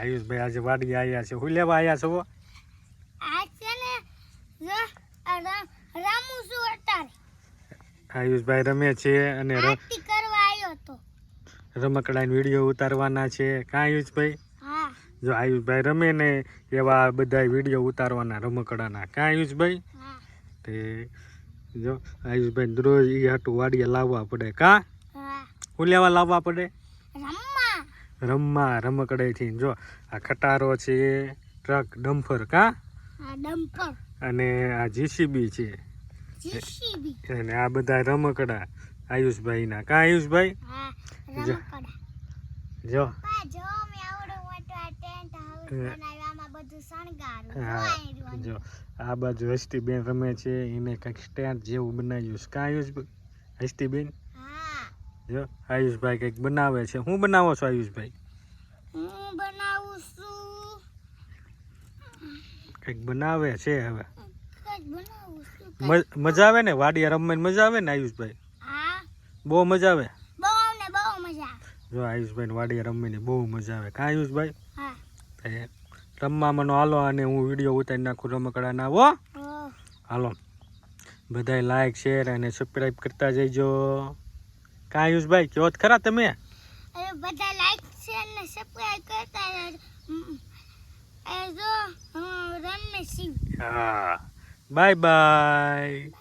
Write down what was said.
આયુષભાઈ આજે વાડી આવ્યા છે, હું લેવા આવ્યા છો? આ છે ને રામુ છું અત્યારે. આયુષભાઈ રમે છે અને આરતી કરવા આવ્યો તો. રમકડાની વિડીયો ઉતારવાના છે કા આયુષભાઈ? હા. જો આયુષભાઈ રમે ને એવા બધા વિડીયો ઉતારવાના રમકડાના કા આયુષભાઈ? હા. તે જો આયુષભાઈ દરરોજ એ હાટું વાડીએ લાવવા પડે કા? હા. હું લેવા લાવવા પડે? રમવા રમકડેથી. જો આ ખટારો છે, ટ્રક ડમ્ફર કા? હા, ડમ્પર અને આ જીસીબી છે જીસીબી અને આ બધા રમકડા આયુષભાઈના કા આયુષભાઈ? હા, જો રમકડા. જો પા જો મે આવડો મોટો આ ટેન્ટ હાઉસ બનાવ્યો, આમાં બધું શણગારું. હા જો આ બાજુ હસ્તીબેન રમે છે, એને કંઈક સ્ટેન્ડ જેવું બનાવ્યું છે કા આયુષભાઈ? હસ્તીબેન હા. જો આયુષભાઈ કંઈક બનાવે છે. શું બનાવો છો આયુષભાઈ? હું બનાવું છું કંઈક બનાવે છે. હવે કંઈક બનાવું છું. મજા આવે ને વાડીએ રમવાની? મજા આવે ને આયુષભાઈ? હા, બહુ મજા આવે. બહુ ને બહુ મજા આવે. જો આયુષભાઈ વાડીએ રમવાની બહુ મજા આવે કા આયુષભાઈ? હા. રમવા મનો હાલો અને હું વિડીયો ઉતારી નાખું રમકડા ના. હો હાલો, બધાય લાઈક શેર અને સબસ્ક્રાઈબ કરતા જઈજો કા આયુષભાઈ? કહો ખરા તમે? અરે બધા લાઈક શેર ને સબસ્ક્રાઇબ કરતા રહેજો. એ જો હું રણમેશ સિંહ. હા, બાય બાય.